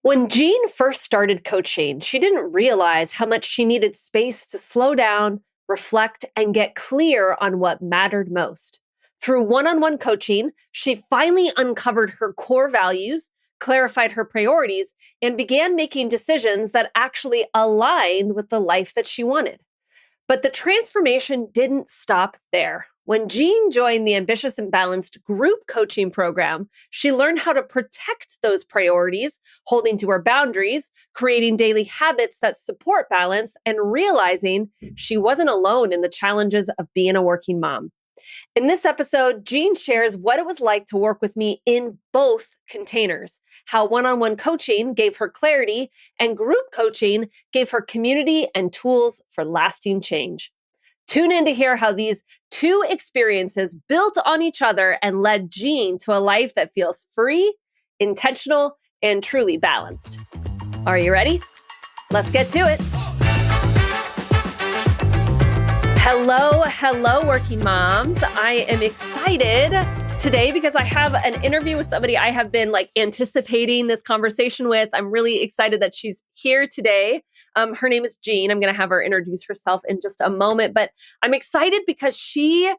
When Jean first started coaching, she didn't realize how much she needed space to slow down, reflect, and get clear on what mattered most. Through one on one coaching, she finally uncovered her core values, clarified her priorities, and began making decisions that actually aligned with the life that she wanted. But the transformation didn't stop there. When Jean joined the Ambitious and Balanced group coaching program, she learned how to protect those priorities, holding to her boundaries, creating daily habits that support balance, and realizing she wasn't alone in the challenges of being a working mom. In this episode, Jean shares what it was like to work with me in both containers, how one on one coaching gave her clarity and group coaching gave her community and tools for lasting change. Tune in to hear how these two experiences built on each other and led Jean to a life that feels free, intentional, and truly balanced. Are you ready? Let's get to it. Hello, working moms. I am excited today because I have an interview with somebody I have been anticipating this conversation with. I'm really excited that she's here today. Her name is Jean. I'm going to have her introduce herself in just a moment, but I'm excited because she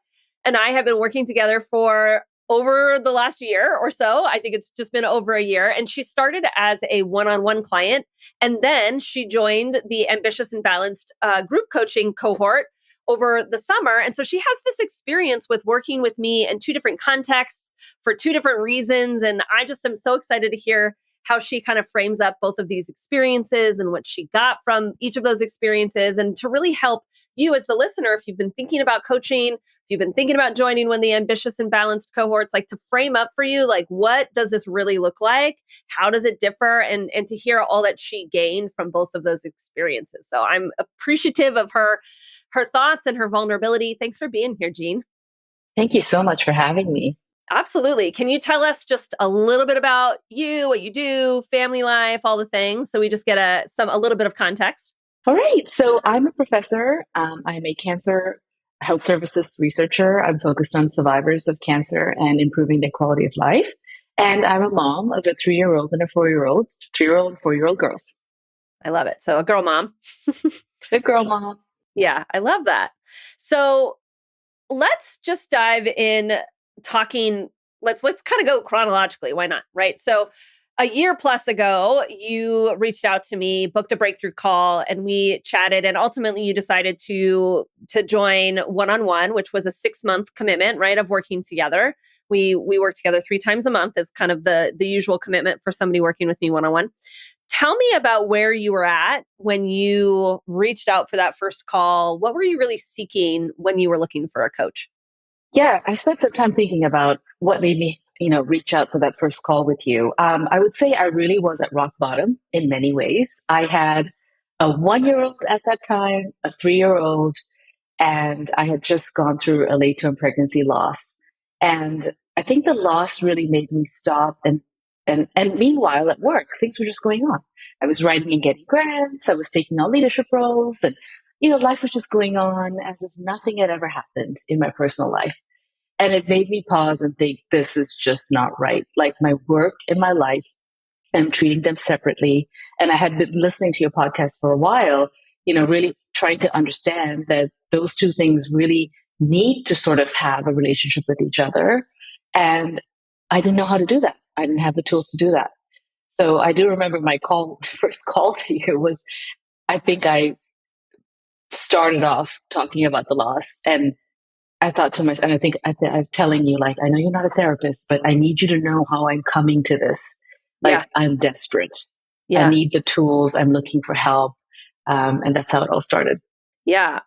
and I have been working together for over the last year or so. I think it's just been over a year. And she started as a one-on-one client, and then she joined the Ambitious and Balanced group coaching cohort over the summer. And so she has this experience with working with me in two different contexts for two different reasons. And I just am so excited to hear how she kind of frames up both of these experiences and what she got from each of those experiences, and to really help you as the listener, if you've been thinking about coaching, if you've been thinking about joining one of the Ambitious and Balanced cohorts, to frame up for you, what does this really look like? How does it differ? And to hear all that she gained from both of those experiences. So I'm appreciative of her thoughts and her vulnerability. Thanks for being here, Jean. Thank you so much for having me. Absolutely. Can you tell us just a little bit about you, what you do, family life, all the things, so we just get a little bit of context? All right. So I'm a professor. I'm a cancer health services researcher. I'm focused on survivors of cancer and improving their quality of life. And I'm a mom of a 3-year-old and a 4-year-old, 3-year-old and 4-year-old girls. I love it. So a girl mom. Good girl, mom. Yeah, I love that. So let's just dive in talking. Let's kind of go chronologically. Why not? Right. So a year plus ago, you reached out to me, booked a breakthrough call, and we chatted. And ultimately, you decided to join one on one, which was a 6-month commitment, right, of working together. We work together 3 times a month as kind of the usual commitment for somebody working with me one on one. Tell me about where you were at when you reached out for that first call. What were you really seeking when you were looking for a coach? Yeah, I spent some time thinking about what made me, reach out for that first call with you. I would say I really was at rock bottom in many ways. I had a 1-year-old at that time, a 3-year-old, and I had just gone through a late term pregnancy loss. And I think the loss really made me stop and meanwhile at work, things were just going on. I was writing and getting grants, I was taking on leadership roles, and life was just going on as if nothing had ever happened in my personal life. And it made me pause and think, this is just not right. Like my work and my life, I'm treating them separately. And I had been listening to your podcast for a while, really trying to understand that those two things really need to sort of have a relationship with each other. And I didn't know how to do that. I didn't have the tools to do that. So I do remember my first call to you was, I think I started off talking about the loss, and I thought to myself, and I was telling you, I know you're not a therapist, but I need you to know how I'm coming to this. Yeah. I'm desperate. I Yeah. need the tools. I'm looking for help. And that's how it all started. Yeah.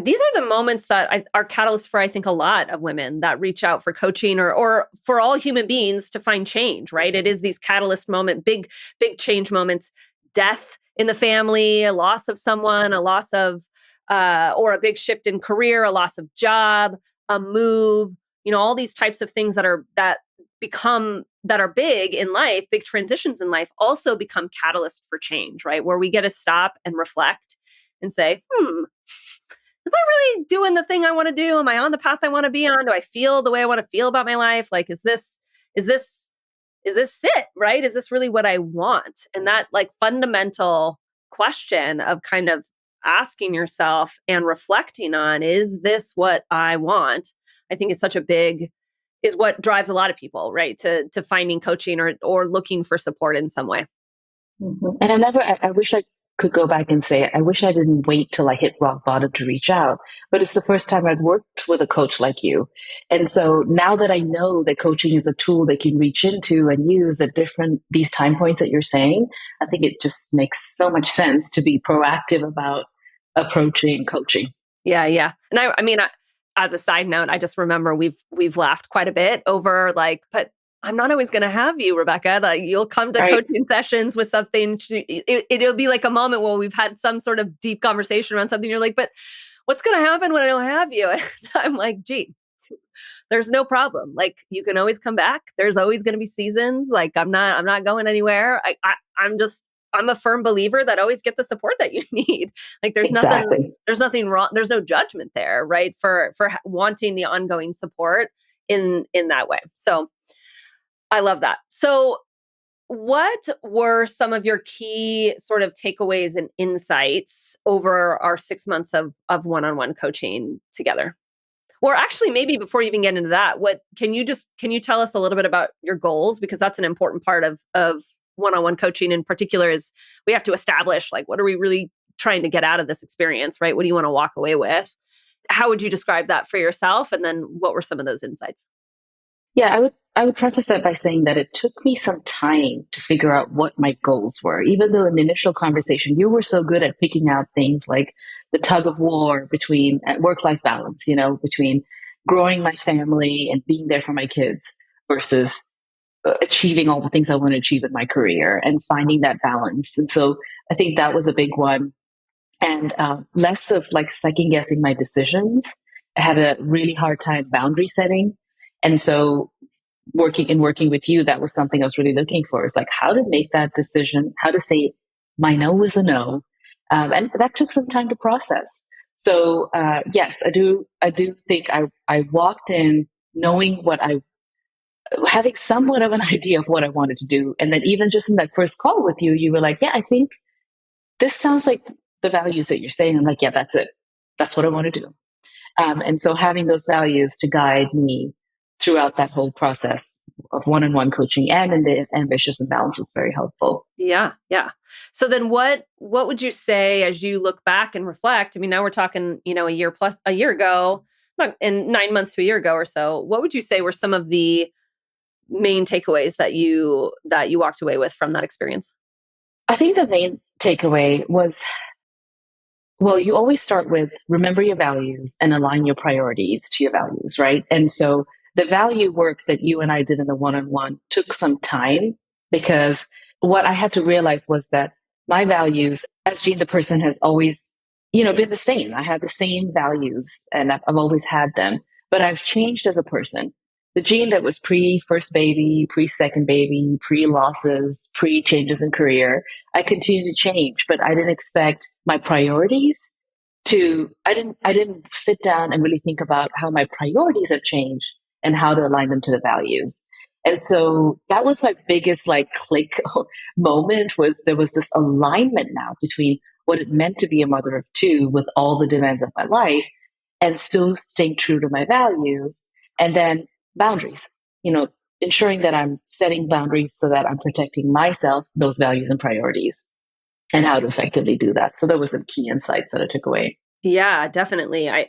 These are the moments that are catalysts for, I think, a lot of women that reach out for coaching, or for all human beings to find change, right? It is these catalyst moment, big change moments, death in the family, a loss of someone, a loss of, or a big shift in career, a loss of job, a move, all these types of things that are big in life, big transitions in life also become catalysts for change, right? Where we get to stop and reflect and say, am I really doing the thing I want to do? Am I on the path I want to be on? Do I feel the way I want to feel about my life? Is this is this it, right? Is this really what I want? And that like fundamental question of kind of asking yourself and reflecting on, is this what I want? I think is such a big is what drives a lot of people, right? To finding coaching or looking for support in some way. And I wish I could go back and say, I wish I didn't wait till I hit rock bottom to reach out. But it's the first time I'd worked with a coach like you. And so now that I know that coaching is a tool they can reach into and use at these time points that you're saying, I think it just makes so much sense to be proactive about approaching coaching. Yeah, yeah. And I mean, as a side note, I just remember we've laughed quite a bit over like, but I'm not always going to have you, Rebecca. Like, you'll come to Right? coaching sessions with something. It'll be like a moment where we've had some sort of deep conversation around something. You're like, but what's going to happen when I don't have you? And I'm like, gee, there's no problem. Like, you can always come back. There's always going to be seasons. Like, I'm not going anywhere. I'm a firm believer that always get the support that you need. Like, Exactly. there's nothing wrong. There's no judgment there, right? For wanting the ongoing support in that way. So I love that. So what were some of your key sort of takeaways and insights over our 6 months of one-on-one coaching together? Or actually, maybe before you even get into that, what can you tell us a little bit about your goals? Because that's an important part of one-on-one coaching in particular, is we have to establish like, what are we really trying to get out of this experience, right? What do you want to walk away with? How would you describe that for yourself? And then what were some of those insights? Yeah, I would preface that by saying that it took me some time to figure out what my goals were. Even though in the initial conversation you were so good at picking out things like the tug of war between work-life balance, between growing my family and being there for my kids versus achieving all the things I want to achieve in my career and finding that balance. And so I think that was a big one. And less of like second guessing my decisions. I had a really hard time boundary setting. And so working with you, that was something I was really looking for. Is like how to make that decision, how to say my no was a no, and that took some time to process. So yes, I do think I walked in knowing having somewhat of an idea of what I wanted to do, and then even just in that first call with you, you were like, yeah, I think this sounds like the values that you're saying. I'm like, yeah, that's it. That's what I want to do. And so having those values to guide me throughout that whole process of one-on-one coaching and in the ambitious and balance was very helpful. Yeah, yeah. So then what would you say as you look back and reflect? I mean, now we're talking, a year ago, and 9 months to a year ago or so. What would you say were some of the main takeaways that you walked away with from that experience? I think the main takeaway was, well, you always start with remember your values and align your priorities to your values, right? And so the value work that you and I did in the one on one took some time because what I had to realize was that my values as Jean, the person, has always, been the same. I had the same values and I've always had them, but I've changed as a person. The Jean that was pre first baby, pre second baby, pre losses, pre changes in career, I continue to change, but I didn't expect my priorities I didn't sit down and really think about how my priorities have changed and how to align them to the values. And so that was my biggest like click moment, was there was this alignment now between what it meant to be a mother of two with all the demands of my life and still staying true to my values, and then boundaries, you know, ensuring that I'm setting boundaries so that I'm protecting myself, those values and priorities, and how to effectively do that. So that was some key insights that I took away. Yeah, definitely. I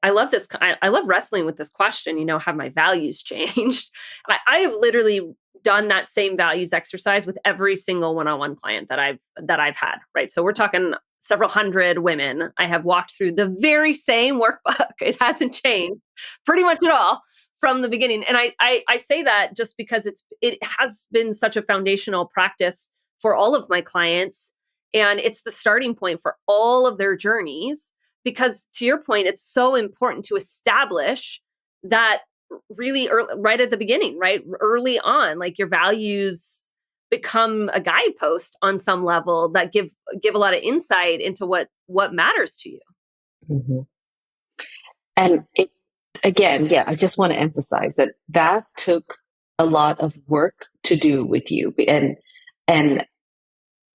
love this. I love wrestling with this question. Have my values changed? I have literally done that same values exercise with every single one-on-one client that I've had. Right. So we're talking several hundred women. I have walked through the very same workbook. It hasn't changed pretty much at all from the beginning. And I say that just because it has been such a foundational practice for all of my clients. And it's the starting point for all of their journeys, because to your point, it's so important to establish that really early, right at the beginning, right early on, like your values become a guidepost on some level that give a lot of insight into what matters to you. Mhm. And again, yeah, I just want to emphasize that took a lot of work to do with you. And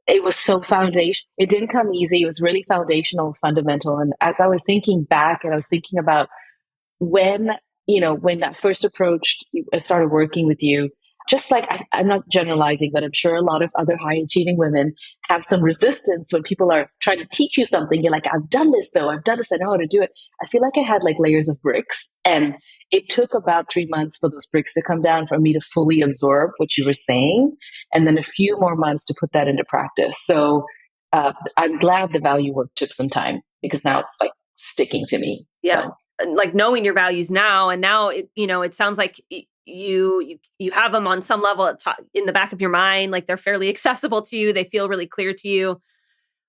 it was so foundation. It didn't come easy. It was really foundational, fundamental. And as I was thinking back and I was thinking about when, when I first approached you, I started working with you, just like I'm not generalizing, but I'm sure a lot of other high achieving women have some resistance when people are trying to teach you something. You're like, I've done this though. I've done this. I know how to do it. I feel like I had like layers of bricks, and it took about 3 months for those bricks to come down for me to fully absorb what you were saying. And then a few more months to put that into practice. So I'm glad the value work took some time because now it's like sticking to me. Yeah. So. Like knowing your values now, and now it sounds like you have them on some level in the back of your mind, like they're fairly accessible to you, they feel really clear to you.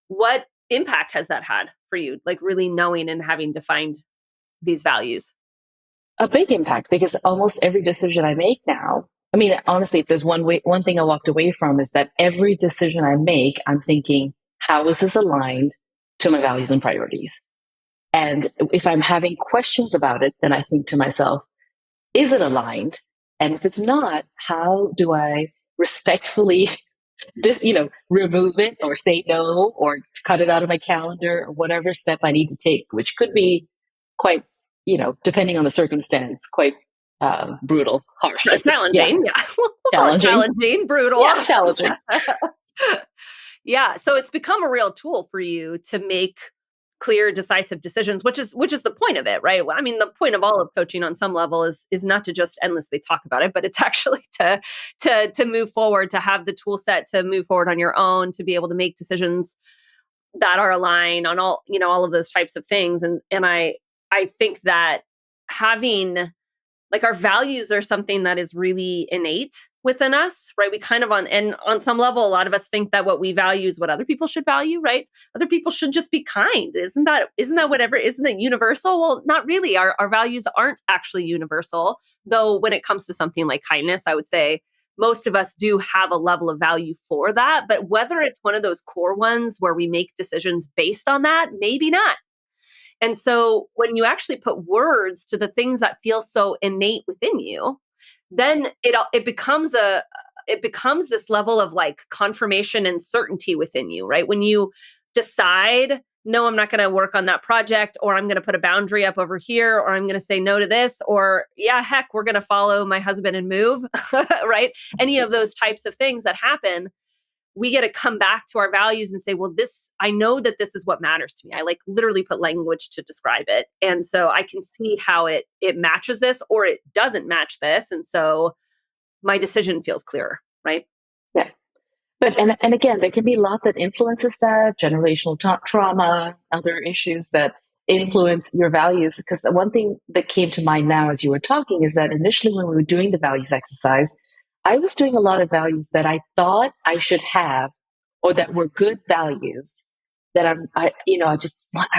What impact has that had for you, like really knowing and having defined these values? A big impact because almost every decision I make now, I mean, honestly, if there's one thing I walked away from is that every decision I make, I'm thinking, how is this aligned to my values and priorities? And if I'm having questions about it, then I think to myself, is it aligned? And if it's not, how do I respectfully just, remove it or say no or cut it out of my calendar or whatever step I need to take, which could be quite, depending on the circumstance, quite brutal, harsh. Yeah, Challenging. Yeah. We'll call it challenging. challenging, brutal. Yeah, challenging. Yeah. So it's become a real tool for you to make clear, decisive decisions, which is the point of it, right? Well, I mean, the point of all of coaching on some level is not to just endlessly talk about it, but it's actually to move forward, to have the tool set to move forward on your own, to be able to make decisions that are aligned on all of those types of things. And I think that having, like, our values are something that is really innate within us, right? We kind of on some level, a lot of us think that what we value is what other people should value, right? Other people should just be kind. Isn't that whatever? Isn't it universal? Well, not really. Our values aren't actually universal, though. When it comes to something like kindness, I would say most of us do have a level of value for that. But whether it's one of those core ones where we make decisions based on that, maybe not. And so when you actually put words to the things that feel so innate within you, then it becomes this level of like confirmation and certainty within you, right? When you decide, no, I'm not going to work on that project, or I'm going to put a boundary up over here, or I'm going to say no to this, or yeah, heck, we're going to follow my husband and move, right? Any of those types of things that happen, we get to come back to our values and say, well, I know that this is what matters to me. I like literally put language to describe it. And so I can see how it matches this or it doesn't match this. And so my decision feels clearer, right? Yeah. But, and again, there can be a lot that influences that generational trauma, other issues that influence your values. Because the one thing that came to mind now as you were talking is that initially when we were doing the values exercise, I was doing a lot of values that I thought I should have or that were good values that I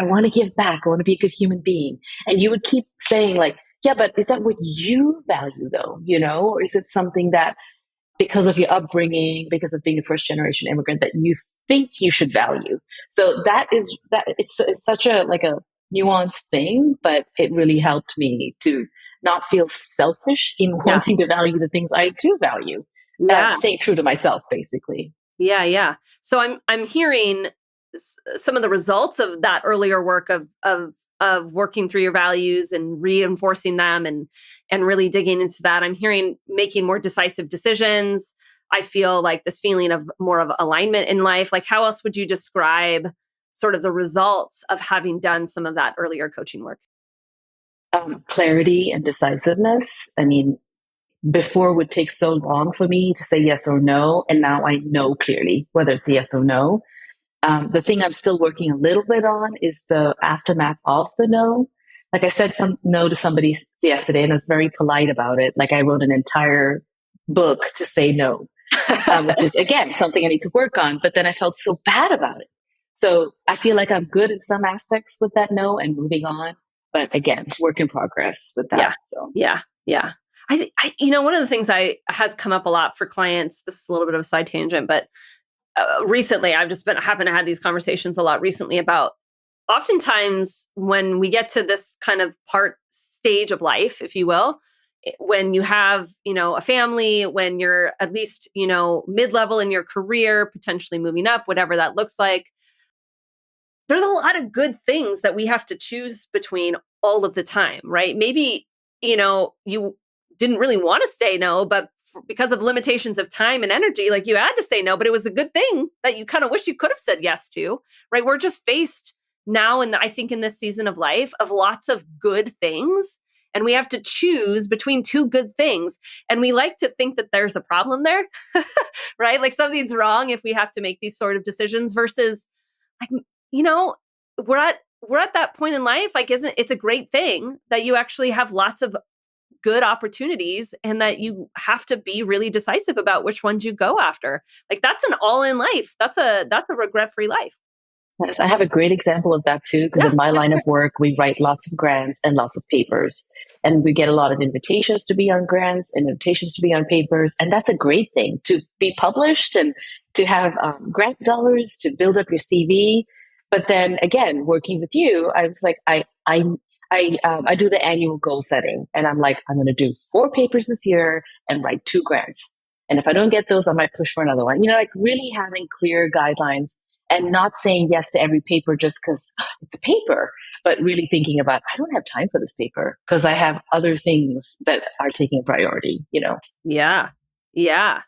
want to give back. I want to be a good human being. And you would keep saying like, yeah, but is that what you value though? Or is it something that because of your upbringing, because of being a first generation immigrant that you think you should value? So it's such a like a nuanced thing, but it really helped me to not feel selfish in Yeah. wanting to value the things I do value. Yeah. Staying true to myself, basically. Yeah. Yeah. So I'm hearing some of the results of that earlier work of working through your values and reinforcing them and really digging into that. I'm hearing making more decisive decisions. I feel like this feeling of more of alignment in life. Like, how else would you describe sort of the results of having done some of that earlier coaching work? Clarity and decisiveness. I mean, before it would take so long for me to say yes or no, and now I know clearly whether it's yes or no. The thing I'm still working a little bit on is the aftermath of the no. Like I said some no to somebody yesterday, and I was very polite about it. Like I wrote an entire book to say no, which is again something I need to work on. But then I felt so bad about it. So I feel like I'm good in some aspects with that no and moving on. But again, work in progress with that. Yeah. So Yeah. Yeah. One of the things has come up a lot for clients. This is a little bit of a side tangent, but recently I've just happen to have these conversations a lot recently about oftentimes when we get to this kind of stage of life, if you will, when you have, a family, when you're at least, mid-level in your career, potentially moving up, whatever that looks like, there's a lot of good things that we have to choose between all of the time, right? Maybe, you didn't really want to say no, but because of limitations of time and energy, like you had to say no, but it was a good thing that you kind of wish you could have said yes to, right? We're just faced now, and I think in this season of life, of lots of good things. And we have to choose between two good things. And we like to think that there's a problem there, right? Like something's wrong if we have to make these sort of decisions versus like, you know, we're at that point in life, like, isn't it's a great thing that you actually have lots of good opportunities and that you have to be really decisive about which ones you go after. Like that's an all in life. That's a regret free life. Yes, I have a great example of that too, because Yeah. in my Yeah, line of sure. work, we write lots of grants and lots of papers. And we get a lot of invitations to be on grants and invitations to be on papers. And that's a great thing to be published and to have grant dollars to build up your CV. But then again, working with you, I was like, I do the annual goal setting, and I'm like, I'm going to do 4 papers this year and write 2 grants. And if I don't get those, I might push for another one. Like really having clear guidelines and not saying yes to every paper just because it's a paper, but really thinking about, I don't have time for this paper because I have other things that are taking priority. Yeah. Yeah.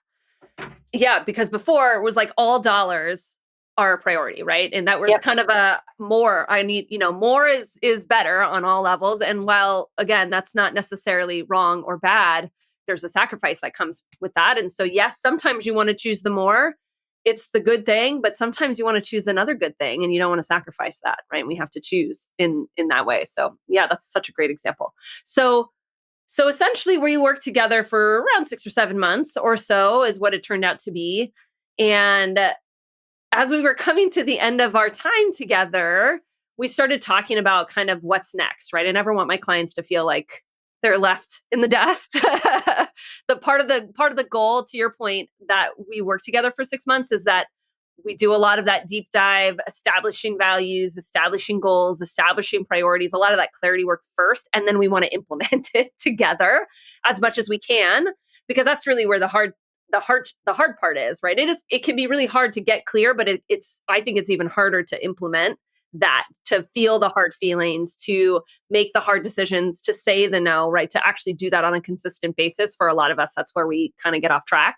Yeah, because before it was like all dollars are a priority, right? And that was Yep. kind of a more I need, more is better on all levels. And while again, that's not necessarily wrong or bad, there's a sacrifice that comes with that. And so yes, sometimes you want to choose the more. It's the good thing, but sometimes you want to choose another good thing and you don't want to sacrifice that, right? We have to choose in that way. So, yeah, that's such a great example. So essentially, we worked together for around 6 or 7 months or so, is what it turned out to be. And as we were coming to the end of our time together, we started talking about kind of what's next, right? I never want my clients to feel like they're left in the dust. The part of the goal, to your point, that we work together for 6 months is that we do a lot of that deep dive, establishing values, establishing goals, establishing priorities, a lot of that clarity work first. And then we want to implement it together as much as we can, because that's really where the hard part is, right? It can be really hard to get clear, but I think it's even harder to implement that, to feel the hard feelings, to make the hard decisions, to say the no, right? To actually do that on a consistent basis. For a lot of us, that's where we kind of get off track.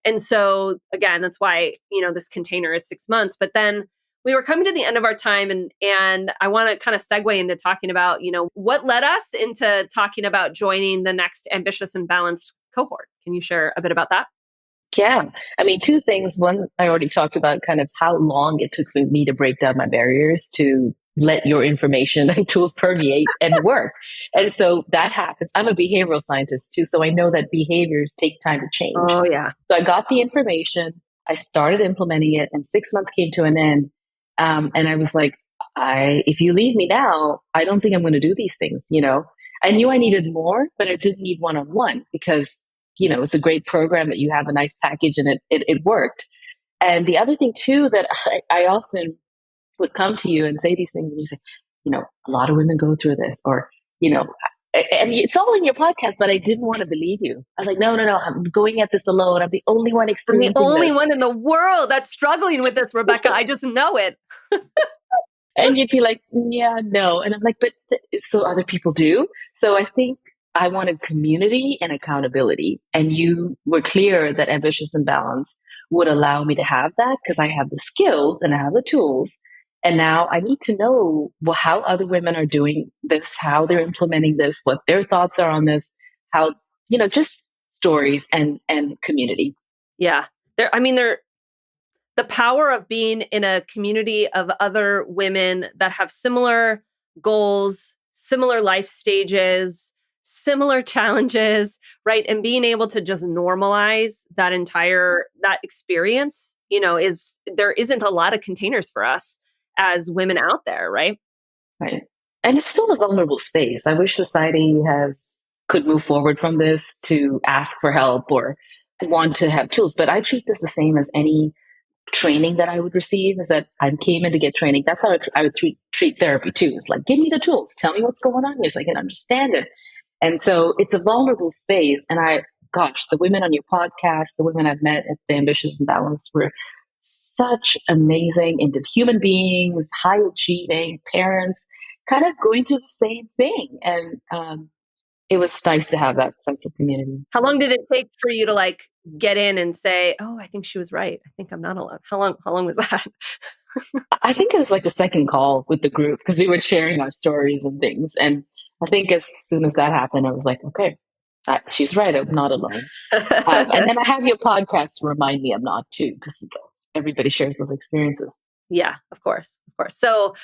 And so again, that's why, this container is 6 months. But then we were coming to the end of our time, and I want to kind of segue into talking about, what led us into talking about joining the next ambitious and balanced cohort. Can you share a bit about that? Yeah. I mean, 2 things. One, I already talked about kind of how long it took for me to break down my barriers to let your information and tools permeate and work. And so that happens. I'm a behavioral scientist too. So I know that behaviors take time to change. Oh yeah. So I got the information, I started implementing it, and 6 months came to an end. And I was like, if you leave me now, I don't think I'm going to do these things. I knew I needed more, but I didn't need one on one because it's a great program that you have a nice package and it worked. And the other thing too that I often would come to you and say these things and you say, a lot of women go through this, or, and it's all in your podcast, but I didn't want to believe you. I was like, no, no, no, I'm going at this alone. I'm the only one I'm the experiencing only this. one in the world that's struggling with this, Rebecca. I just know it. And you'd be like, yeah, no. And I'm like, but so other people do. So I think I wanted community and accountability. And you were clear that ambitious and balance would allow me to have that because I have the skills and I have the tools. And now I need to know how other women are doing this, how they're implementing this, what their thoughts are on this, how, just stories and community. Yeah. The power of being in a community of other women that have similar goals, similar life stages, similar challenges, right? And being able to just normalize that experience, is there isn't a lot of containers for us as women out there, right? Right. And it's still a vulnerable space. I wish society could move forward from this to ask for help or want to have tools. But I treat this the same as any training that I would receive, is that I came in to get training. That's how I would treat therapy too. It's like, give me the tools, tell me what's going on here so I can understand it. And so it's a vulnerable space. And gosh, the women on your podcast, the women I've met at the Ambitious and Balanced were such amazing human beings, high achieving parents, kind of going through the same thing. And it was nice to have that sense of community. How long did it take for you to like get in and say, "Oh, I think she was right. I think I'm not alone." How long was that? I think it was like the second call with the group because we were sharing our stories and things. And I think as soon as that happened, I was like, okay, she's right. I'm not alone. And then I have your podcast to remind me I'm not too, because everybody shares those experiences. Yeah, of course, of course. So,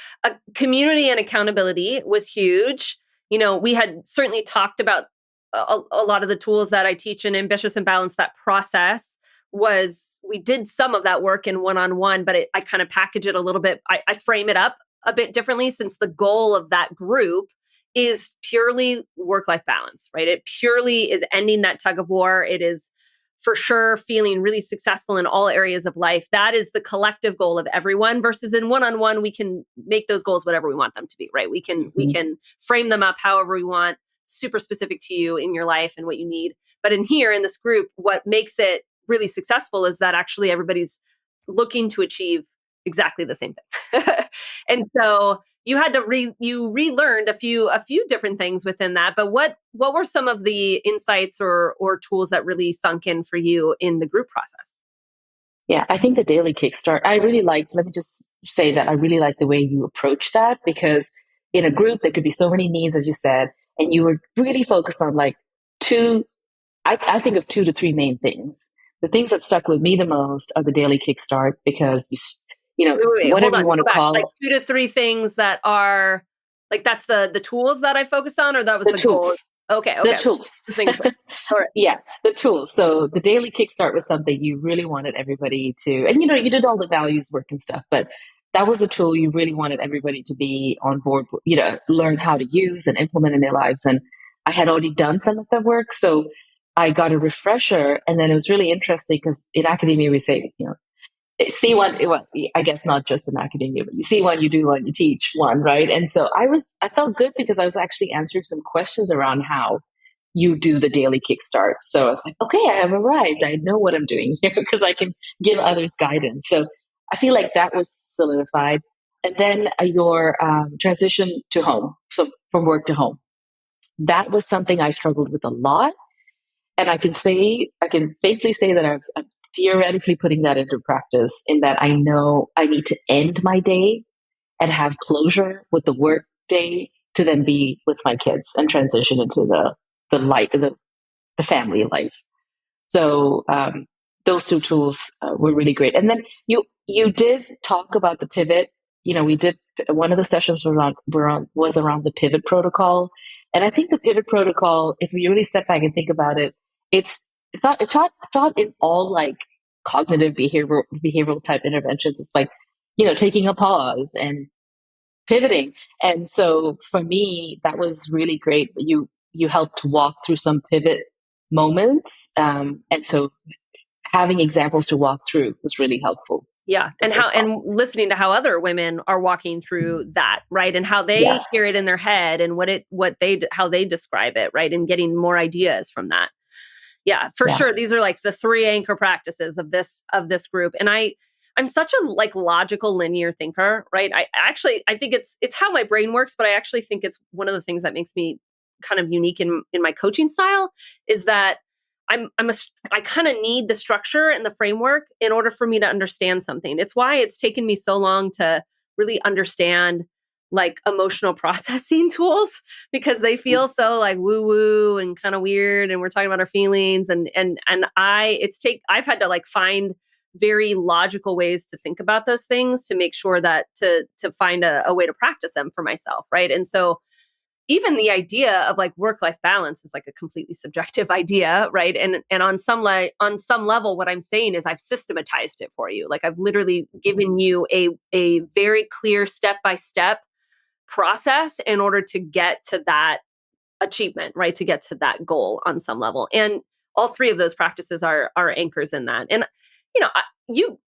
community and accountability was huge. We had certainly talked about a lot of the tools that I teach in Ambitious and Balanced. That process was, we did some of that work in one-on-one, but I kind of package it a little bit. I frame it up a bit differently, since the goal of that group is purely work-life balance, right? It purely is ending that tug of war. It is for sure feeling really successful in all areas of life. That is the collective goal of everyone, versus in one-on-one, we can make those goals whatever we want them to be, right? We can frame them up however we want, super specific to you in your life and what you need. But in here, in this group, what makes it really successful is that actually everybody's looking to achieve exactly the same thing. And so you had to you relearned a few different things within that. But what were some of the insights or tools that really sunk in for you in the group process? Yeah, I think the daily kickstart, I really liked, let me just say that I really like the way you approach that, because in a group, there could be so many needs, as you said, and you were really focused on like two, I think of 2 to 3 main things. The things that stuck with me the most are the daily kickstart, because Wait, hold whatever you on, want to go back. call Like it, 2 to 3 things that are like, that's the tools that I focused on, or that was the the goal? tools, Okay, the okay. tools. Just making sure. All right. Yeah, the tools. So the daily kickstart was something you really wanted everybody to, and you did all the values work and stuff, but that was a tool you really wanted everybody to be on board, learn how to use and implement in their lives. And I had already done some of that work. So I got a refresher. And then it was really interesting because in academia, we say, see one, well, I guess not just in academia, but you see one, you do one, you teach one, right? And so I felt good because I was actually answering some questions around how you do the daily kickstart. So I was like, okay, I have arrived. I know what I'm doing here because I can give others guidance. So I feel like that was solidified. And then your transition to home, so from work to home, that was something I struggled with a lot. And I can safely say that I'm theoretically putting that into practice, in that I know I need to end my day and have closure with the work day to then be with my kids and transition into the family life. So those 2 tools were really great. And then you did talk about the pivot. We did, one of the sessions was around the pivot protocol, and I think the pivot protocol, if we really step back and think about it, it's not in all like cognitive behavioral type interventions. It's like taking a pause and pivoting. And so for me, that was really great. You helped walk through some pivot moments, and so having examples to walk through was really helpful Yeah. And as well. listening to how other women are walking through that, right? And how they Yes. hear it in their head, and how they describe it, right? And getting more ideas from that. Yeah, for Yeah. sure. These are like the 3 anchor practices of this group. And I'm such a like logical linear thinker, right? I think it's how my brain works, but I actually think it's one of the things that makes me kind of unique in my coaching style, is that I kind of need the structure and the framework in order for me to understand something. It's why it's taken me so long to really understand like emotional processing tools, because they feel so like woo woo and kind of weird, and we're talking about our feelings, and I've had to like find very logical ways to think about those things to make sure that to find a way to practice them for myself, right? And so even the idea of like work life balance is like a completely subjective idea, right? And on some level, what I'm saying is I've systematized it for you. Like I've literally given you a very clear step by step process in order to get to that achievement, right? To get to that goal on some level. And all 3 of those practices are anchors in that. And you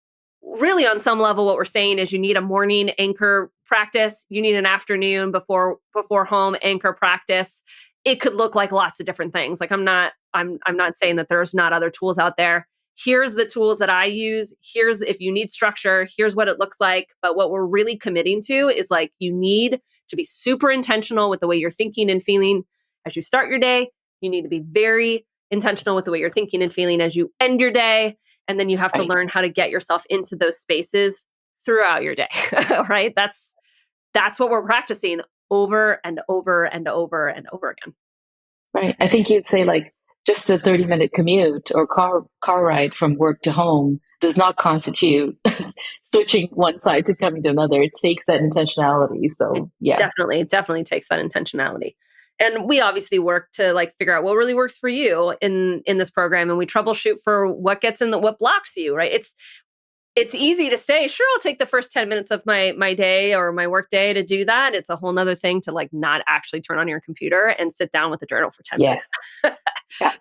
really, on some level, what we're saying is you need a morning anchor practice, you need an afternoon before home anchor practice, it could look like lots of different things. Like I'm not saying that there's not other tools out there. Here's the tools that I use. Here's if you need structure, here's what it looks like. But what we're really committing to is like you need to be super intentional with the way you're thinking and feeling as you start your day. You need to be very intentional with the way you're thinking and feeling as you end your day. And then you have to Right. learn how to get yourself into those spaces throughout your day. Right? That's what we're practicing over and over and over and over again. Right. I think you'd say like just a 30-minute commute or car ride from work to home does not constitute switching one side to coming to another. It takes that intentionality. It So yeah. definitely takes that intentionality. And we obviously work to like figure out what really works for you in this program, and we troubleshoot for what gets in the what blocks you, right? It's easy to say, sure, I'll take the first 10 minutes of my day or my work day to do that. It's a whole nother thing to like not actually turn on your computer and sit down with a journal for 10 Yeah. minutes. Yeah.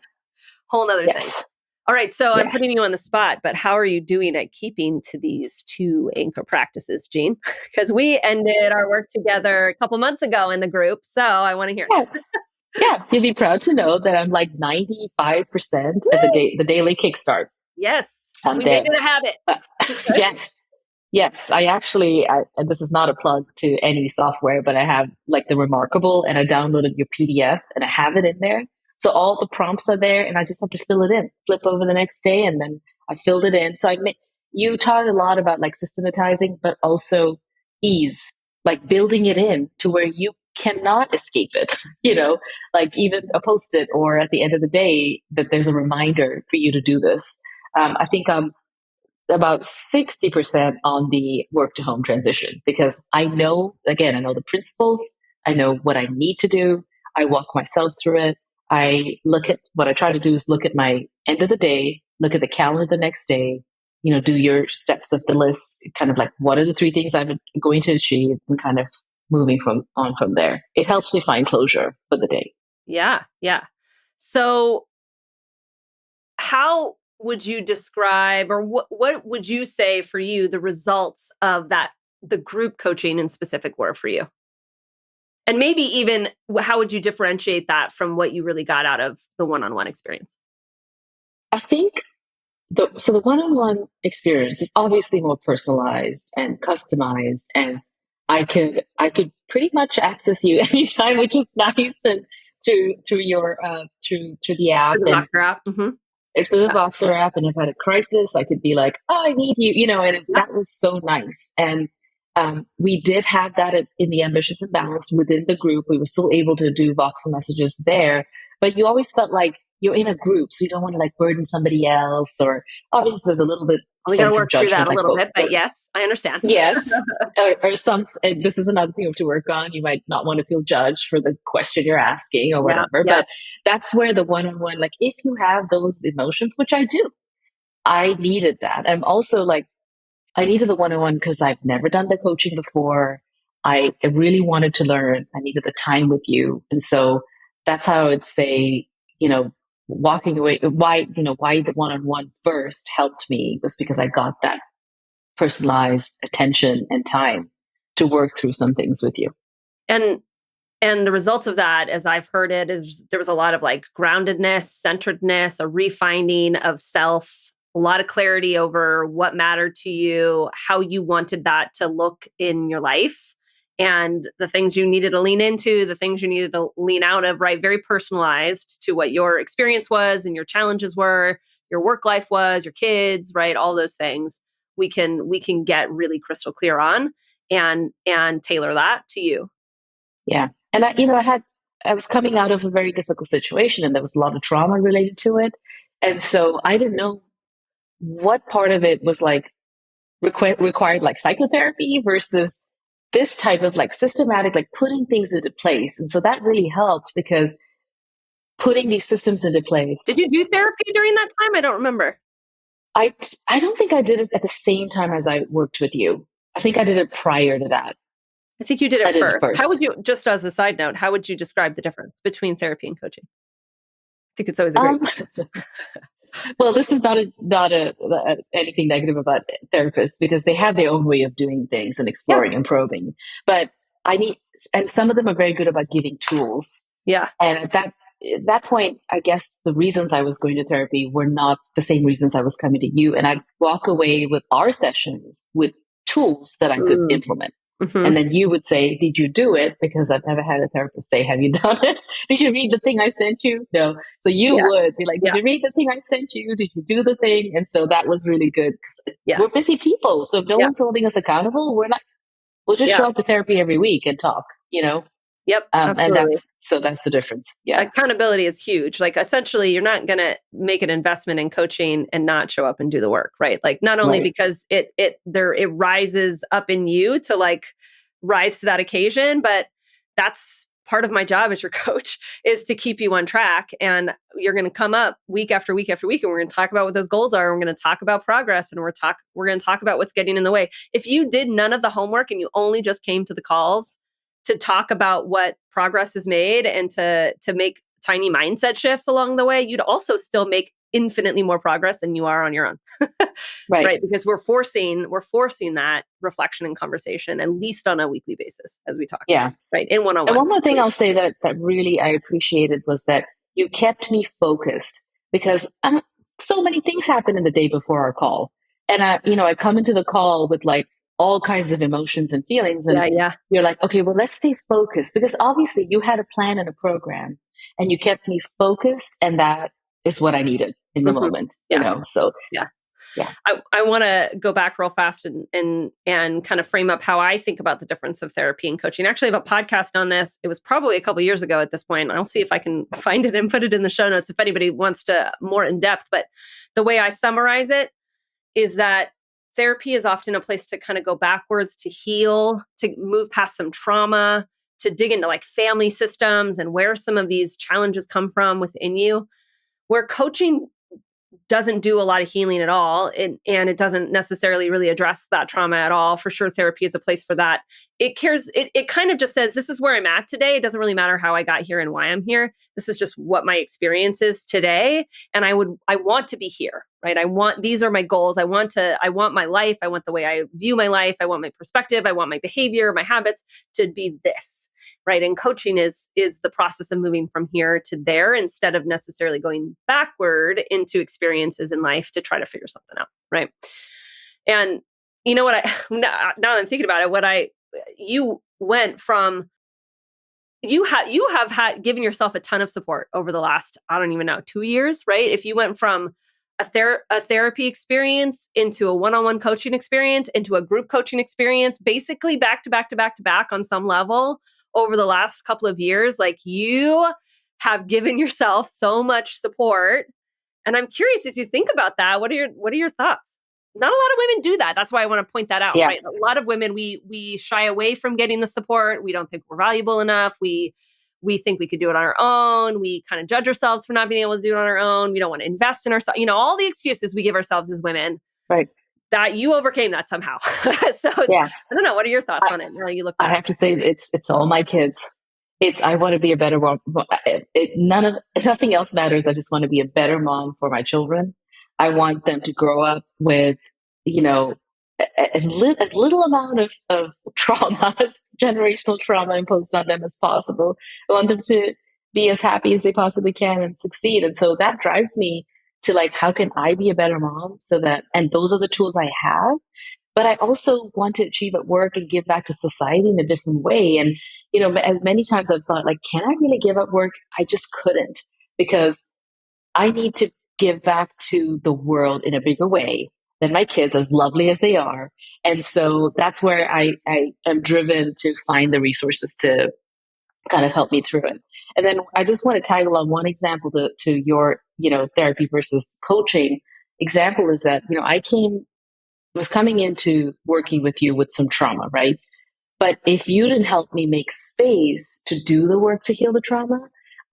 Whole nother thing. Yes. All right, so I'm Yes. putting you on the spot, but how are you doing at keeping to these two anchor practices, Jean? Because we ended our work together a couple months ago in the group, so I want to hear. Yeah. Yeah. You'd be proud to know that I'm like 95% at Woo! the daily kickstart. Yes, I'm we made there. it a habit, Uh, which is good. yes. Yes. And this is not a plug to any software, but I have like the Remarkable and I downloaded your PDF and I have it in there. So all the prompts are there and I just have to fill it in, flip over the next day. And then I filled it in. So you taught a lot about like systematizing, but also ease, like building it in to where you cannot escape it, like even a post it or at the end of the day that there's a reminder for you to do this. I think I'm about 60% on the work to home transition because I know the principles. I know what I need to do. I walk myself through it. What I try to do is look at my end of the day, look at the calendar the next day, do your steps of the list, kind of like what are the three things I'm going to achieve and kind of moving from there. It helps me find closure for the day. Yeah, yeah. So, how would you describe, or what would you say for you the results of the group coaching in specific were for you? And maybe even how would you differentiate that from what you really got out of the one-on-one experience? I think the one-on-one experience is obviously more personalized and customized, and I could pretty much access you anytime, which is nice, and through your through the For app the and Voxer app? Mhm. through the Yeah, Voxer app. And if I had a crisis, I could be like, "Oh, I need you," and yeah. that was so nice. And we did have that in the Ambitious and Balanced within the group. We were still able to do Voxer messages there, but you always felt like you're in a group, so you don't want to like burden somebody else. Or obviously, there's a little bit We gotta sense of work through that judgment, a like, little well, bit, but yes, I understand. yes, or some. And this is another thing you have to work on. You might not want to feel judged for the question you're asking or Yeah, whatever, yeah. but that's where the one-on-one, like, if you have those emotions, which I do, I needed that. I'm also like, I needed the one-on-one because I've never done the coaching before. I really wanted to learn. I needed the time with you. And so that's how I would say, walking away, why the one-on-one first helped me was because I got that personalized attention and time to work through some things with you. And the results of that, as I've heard it, is there was a lot of like groundedness, centeredness, a refining of self, a lot of clarity over what mattered to you, how you wanted that to look in your life, and the things you needed to lean into, the things you needed to lean out of, right? Very personalized to what your experience was and your challenges were, your work life was, your kids, right? All those things we can get really crystal clear on and tailor that to you. Yeah. And I was coming out of a very difficult situation and there was a lot of trauma related to it. And so I didn't know what part of it was like required like psychotherapy versus this type of like systematic, like putting things into place. And so that really helped because putting these systems into place, Did you do therapy during that time? I don't remember. I, I don't think I did it at the same time as I worked with you. I think I did it prior to that. I think you did I it did it first. How first. would you, just as a side note, how would you describe the difference between therapy and coaching? I think it's always a great Um, question. well, this is not anything negative about therapists because they have their own way of doing things and Yeah. exploring and probing. But I need, and some of them are very good about giving tools. Yeah. And at that point, I guess the reasons I was going to therapy were not the same reasons I was coming to you. And I'd walk away with our sessions with tools that I could Mm. implement. Hmm. And then you would say, did you do it? Because I've never had a therapist say, have you done it? Did you read the thing I sent you? No. So you Yeah. would be like, did Yeah. you read the thing I sent you? Did you do the thing? And so that was really good because Yeah. we're busy people. So if no Yeah. one's holding us accountable, we'll just Yeah. show up to therapy every week and talk, you know? Yep. And Absolutely. that's the difference. Yeah. Accountability is huge. Like essentially you're not going to make an investment in coaching and not show up and do the work, right? Like not only Right. because it rises up in you to like rise to that occasion, but that's part of my job as your coach is to keep you on track. And you're going to come up week after week after week and we're going to talk about what those goals are. We're going to talk about progress and we're going to talk about what's getting in the way. If you did none of the homework and you only just came to the calls to talk about what progress is made and to make tiny mindset shifts along the way, you'd also still make infinitely more progress than you are on your own. Right. Right? Because we're forcing that reflection and conversation at least on a weekly basis as we talk, Yeah. right? In And one-on-one. one more thing I'll say that really I appreciated was that you kept me focused because so many things happen in the day before our call. And I come into the call with like all kinds of emotions and feelings. And Yeah, yeah. you're like, okay, well, let's stay focused because obviously you had a plan and a program and you kept me focused. And that is what I needed in the Hmm. moment, Yeah, So yeah. yeah. I want to go back real fast and kind of frame up how I think about the difference of therapy and coaching. Actually, I have a podcast on this. It was probably a couple years ago at this point. I'll see if I can find it and put it in the show notes if anybody wants to more in depth. But the way I summarize it is that therapy is often a place to kind of go backwards, to heal, to move past some trauma, to dig into like family systems and where some of these challenges come from within you. Where coaching doesn't do a lot of healing at all, and it doesn't necessarily really address that trauma at all. For sure, therapy is a place for that. It kind of just says, this is where I'm at today. It doesn't really matter how I got here and why I'm here. This is just what my experience is today. And I want to be here, right? These are my goals. I want my life. I want the way I view my life. I want my perspective. I want my behavior, my habits to be this. Right. And coaching is the process of moving from here to there instead of necessarily going backward into experiences in life to try to figure something out. Right. And you know what now that I'm thinking about it, you went from you have had given yourself a ton of support over the last, I don't even know, 2 years, right? If you went from a therapy experience into a one-on-one coaching experience into a group coaching experience, basically back to back to back to back on some level over the last couple of years, like you have given yourself so much support. And I'm curious, as you think about that, what are your thoughts? Not a lot of women do that. That's why I want to point that out, Yeah. right? A lot of women, we shy away from getting the support. We don't think we're valuable enough. We think we could do it on our own. We kind of judge ourselves for not being able to do it on our own. We don't want to invest in ourselves. All the excuses we give ourselves as women. Right. That you overcame that somehow. So Yeah. I don't know. What are your thoughts I, on it now you look I back? have to say it's all my kids. I want to be a better mom. Nothing else matters. I just want to be a better mom for my children. I want them to grow up with, you know, as little amount of trauma, as generational trauma imposed on them as possible. I want them to be as happy as they possibly can and succeed. And so that drives me to like, how can I be a better mom and those are the tools I have, but I also want to achieve at work and give back to society in a different way. And, as many times I've thought, like, can I really give up work? I just couldn't because I need to give back to the world in a bigger way than my kids, as lovely as they are. And so that's where I am driven to find the resources to kind of help me through it. And then I just want to tag along one example to your, therapy versus coaching example is that, was coming into working with you with some trauma, right? But if you didn't help me make space to do the work to heal the trauma,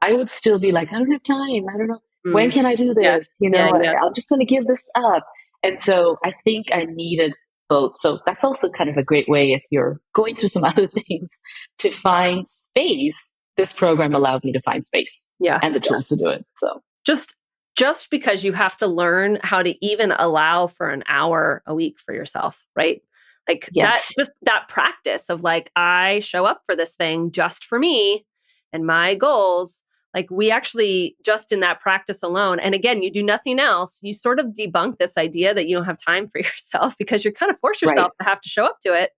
I would still be like, I don't have time. I don't know. When Mm, can I do yeah. this? Yeah. Yeah. I'm just going to give this up. And so I think I needed both. So that's also kind of a great way if you're going through some other things to find space. This program allowed me to find space Yeah. and the tools to do it. So just just because you have to learn how to even allow for an hour a week for yourself, right? Like that, yes, just that practice of like, I show up for this thing just for me. and my goals, like we actually just in that practice alone, and again, you do nothing else, you sort of debunk this idea that you don't have time for yourself because you're kind of force yourself Right. to have to show up to it,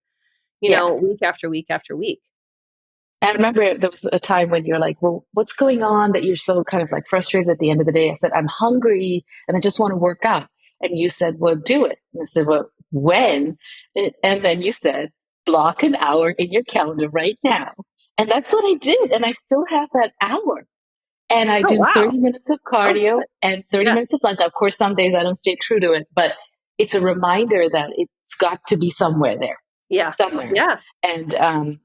Yeah. week after week after week. I remember there was a time when you're like, well, what's going on that you're so kind of like frustrated at the end of the day? I said, I'm hungry and I just want to work out. And you said, well, do it. And I said, well, when? And then you said, block an hour in your calendar right now. And that's what I did. And I still have that hour. And I Oh, do wow. 30 minutes of Oh, cardio good. and 30 Yeah. minutes of lunch. Of course, some days I don't stay true to it, but it's a reminder that it's got to be somewhere there, Yeah. somewhere. Yeah. And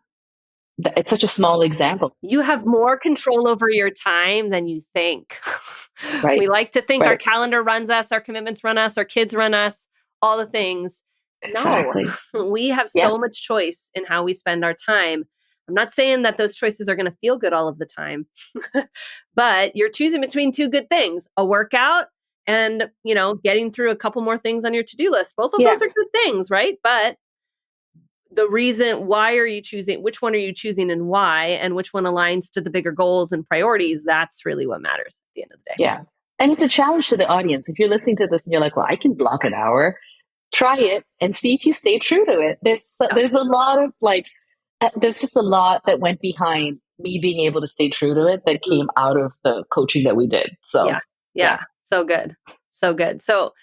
it's such a small example, You have more control over your time than you think. right? We like to think our Right. calendar runs us, our commitments run us, our kids run us, all the things. No, Exactly. we have Yeah. so much choice in how we spend our time. I'm not saying that those choices are going to feel good all of the time, but you're choosing between two good things, a workout and, getting through a couple more things on your to do list. Both of Yeah. those are good things, right? But the reason why are you choosing, which one are you choosing and why, and which one aligns to the bigger goals and priorities, that's really what matters at the end of the day. Yeah. And it's a challenge to the audience. If you're listening to this and you're like, well, I can block an hour, try it and see if you stay true to it. Yeah. There's a lot of like, there's just a lot that went behind me being able to stay true to it that Mhm. came out of the coaching that we did. So, Yeah. yeah. Yeah. So good. So good. So,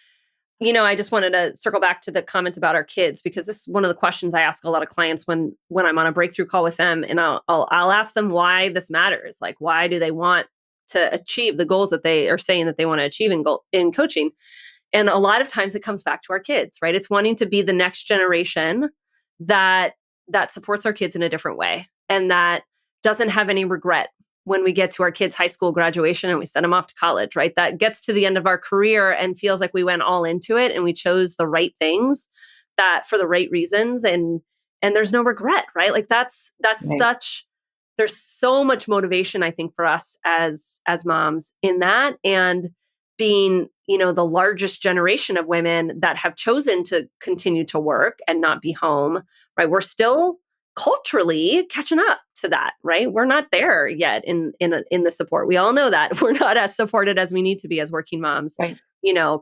I just wanted to circle back to the comments about our kids because this is one of the questions I ask a lot of clients when I'm on a breakthrough call with them, and I'll ask them why this matters. Like, why do they want to achieve the goals that they are saying that they want to achieve in coaching? And a lot of times it comes back to our kids, right? It's wanting to be the next generation that supports our kids in a different way and that doesn't have any regret when we get to our kids' high school graduation and we send them off to college, right? That gets to the end of our career and feels like we went all into it and we chose the right things that for the right reasons, and there's no regret, right? Like that's Right. such there's so much motivation, I think, for us as moms in that, and being, the largest generation of women that have chosen to continue to work and not be home, right? We're still culturally catching up to that, right? We're not there yet in the support. We all know that we're not as supported as we need to be as working moms, Right.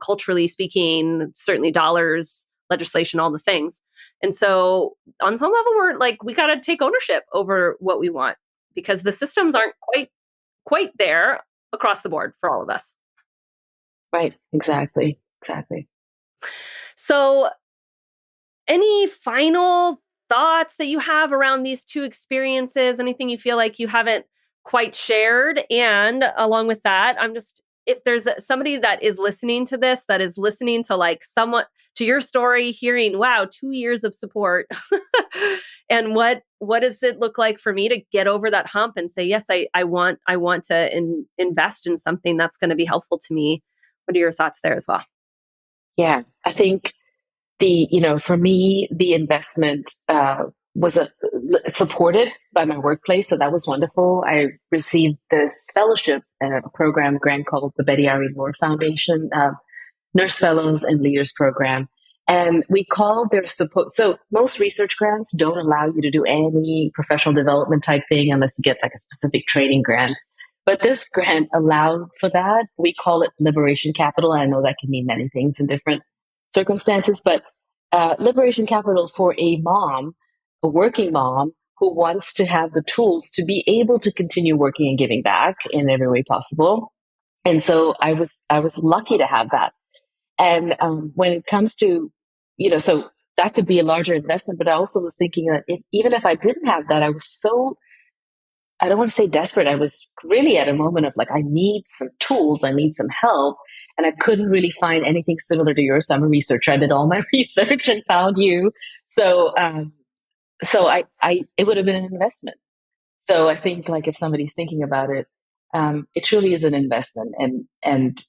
culturally speaking, certainly dollars, legislation, all the things. And so on some level, we're like, we got to take ownership over what we want because the systems aren't quite there across the board for all of us. Right. Exactly. Exactly. So any final thoughts that you have around these two experiences? Anything you feel like you haven't quite shared? And along with that, if there's somebody that is listening to this, that is listening to like somewhat to your story, hearing, wow, 2 years of support. And what does it look like for me to get over that hump and say, yes, I want to invest in something that's going to be helpful to me. What are your thoughts there as well? Yeah. I think for me, the investment was supported by my workplace. So that was wonderful. I received this fellowship program grant called the Betty Irene Moore Foundation Nurse Fellows and Leaders Program. And we call their support. So most research grants don't allow you to do any professional development type thing unless you get like a specific training grant. But this grant allowed for that. We call it Liberation Capital. I know that can mean many things in different circumstances, but Liberation Capital for a mom, a working mom who wants to have the tools to be able to continue working and giving back in every way possible. And so I was lucky to have that. And when it comes to, so that could be a larger investment, but I also was thinking that even if I didn't have that, I don't want to say desperate. I was really at a moment of like, I need some tools, I need some help. And I couldn't really find anything similar to yours. So I'm a researcher. I did all my research and found you. So, it would have been an investment. So I think like if somebody's thinking about it, it truly is an investment, and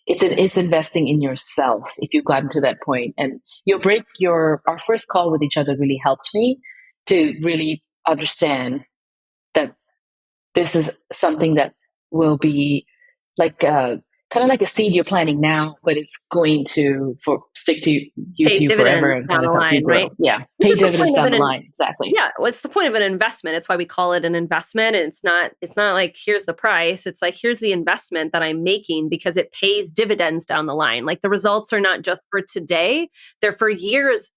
it's investing in yourself if you've gotten to that point. And our first call with each other really helped me to really understand that this is something that will be like kind of like a seed you're planting now, but it's going to stick to you with Pay you forever dividends and down kind the of help you line, grow. right? Yeah. Which Pay is the dividends point of down the an line. Exactly. Yeah, what's the point of an investment? It's why we call it an investment. And it's not like here's the price. It's like here's the investment that I'm making because it pays dividends down the line. Like the results are not just for today, they're for years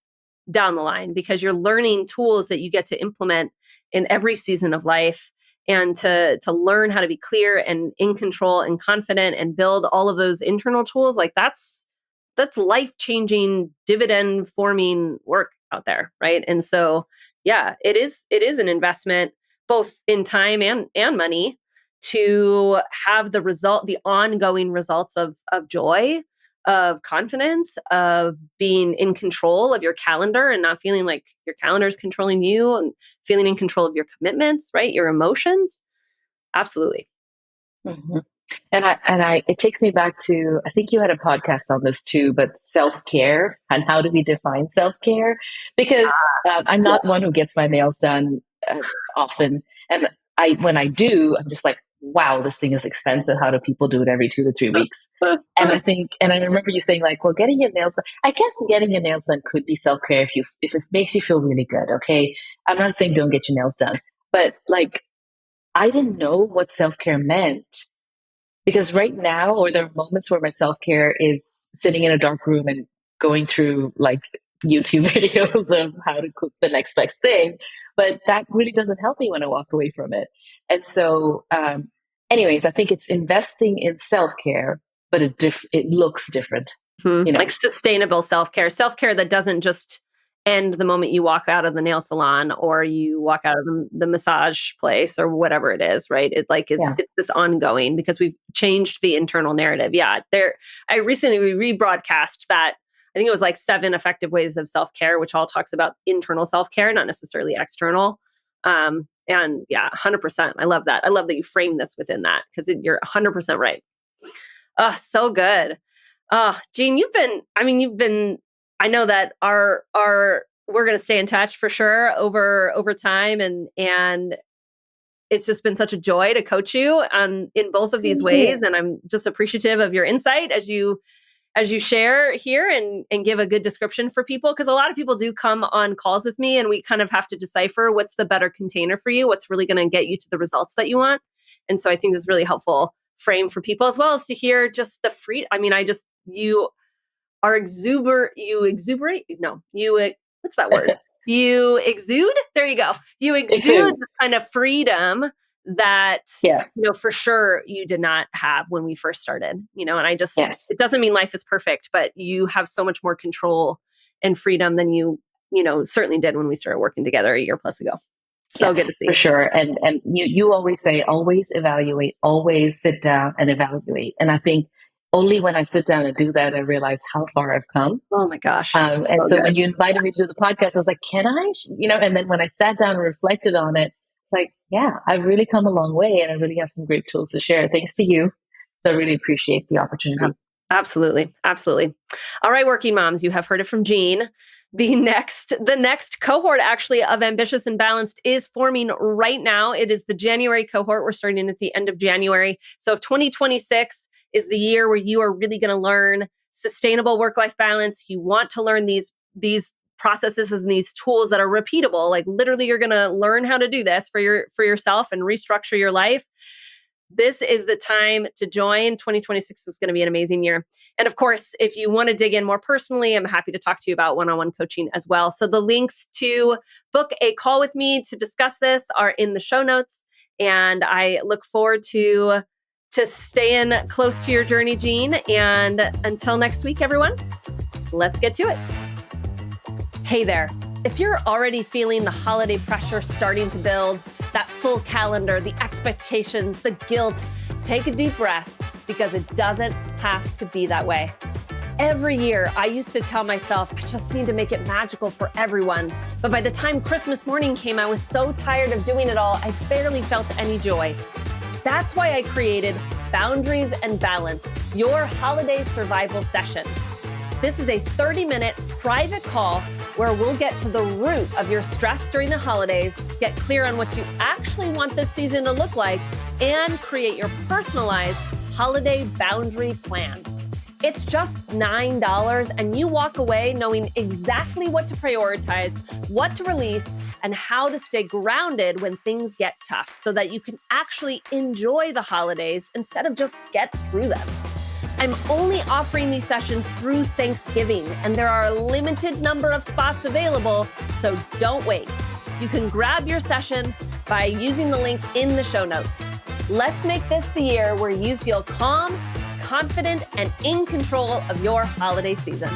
down the line because you're learning tools that you get to implement in every season of life and to learn how to be clear and in control and confident and build all of those internal tools. Like that's life-changing dividend forming work out there, right? And so yeah, it is an investment both in time and money to have the ongoing results of joy, of confidence, of being in control of your calendar and not feeling like your calendar is controlling you and feeling in control of your commitments, right? Your emotions. Absolutely. Mhm. And it takes me back to, I think you had a podcast on this too, but self-care and how do we define self-care? Because I'm not one who gets my nails done often. And when I do, I'm just like, wow, this thing is expensive. How do people do it every 2 to 3 weeks? And and I remember you saying like, well, getting your nails done, I guess getting your nails done could be self-care if it makes you feel really good. Okay. I'm not saying don't get your nails done, but like, I didn't know what self-care meant because right now, or there are moments where my self care is sitting in a dark room and going through like YouTube videos of how to cook the next best thing. But that really doesn't help me when I walk away from it. And so, anyways, I think it's investing in self care, but it looks different, you Like know? sustainable self care that doesn't just end the moment you walk out of the nail salon or you walk out of the massage place or whatever it is, right? It like Yeah. it's this ongoing because we've changed the internal narrative. Yeah, I recently we rebroadcast that. I think it was like 7 effective ways of self care, which all talks about internal self care, not necessarily external. And yeah, 100%. I love that. I love that you frame this within that because you're 100% right. Oh, so good. Oh, Jean, I know that we're going to stay in touch for sure over time. And it's just been such a joy to coach you in both of these Same here. ways. And I'm just appreciative of your insight as you share here and give a good description for people. Cause a lot of people do come on calls with me and we kind of have to decipher what's the better container for you, what's really going to get you to the results that you want. And so I think this is really helpful frame for people as well as to hear just the free. I mean, you are you exuberate. No, what's that word? You exude. There you go. You exude Exude. the kind of freedom that, Yeah. for sure you did not have when we first started, and Yes. it doesn't mean life is perfect, but you have so much more control and freedom than you certainly did when we started working together a year plus ago. So good to Yes, for see. sure. And you always say, always evaluate, always sit down and evaluate. And I think only when I sit down and do that, I realize how far I've come. Oh my gosh. And So so when good. you invited me to do the podcast, I was like, can I? And then when I sat down and reflected on it, it's like, yeah, I've really come a long way and I really have some great tools to share. Thanks to you. So I really appreciate the opportunity. Absolutely. Absolutely. All right, working moms, you have heard it from Jean. The next cohort actually of Ambitious and Balanced is forming right now. It is the January cohort. We're starting at the end of January. So if 2026 is the year where you are really going to learn sustainable work-life balance, you want to learn these processes and these tools that are repeatable, like literally you're going to learn how to do this for yourself and restructure your life. This is the time to join. 2026 is going to be an amazing year. And of course, if you want to dig in more personally, I'm happy to talk to you about one-on-one coaching as well. So the links to book a call with me to discuss this are in the show notes. And I look forward to staying close to your journey, Jean. And until next week, everyone, let's get to it. Hey there. If you're already feeling the holiday pressure starting to build, that full calendar, the expectations, the guilt, take a deep breath because it doesn't have to be that way. Every year, I used to tell myself, I just need to make it magical for everyone. But by the time Christmas morning came, I was so tired of doing it all, I barely felt any joy. That's why I created Boundaries and Balance, your holiday survival session. This is a 30-minute private call where we'll get to the root of your stress during the holidays, get clear on what you actually want this season to look like, and create your personalized Holiday Boundary Plan. It's just $9, and you walk away knowing exactly what to prioritize, what to release, and how to stay grounded when things get tough so that you can actually enjoy the holidays instead of just get through them. I'm only offering these sessions through Thanksgiving, and there are a limited number of spots available, so don't wait. You can grab your session by using the link in the show notes. Let's make this the year where you feel calm, confident, and in control of your holiday season.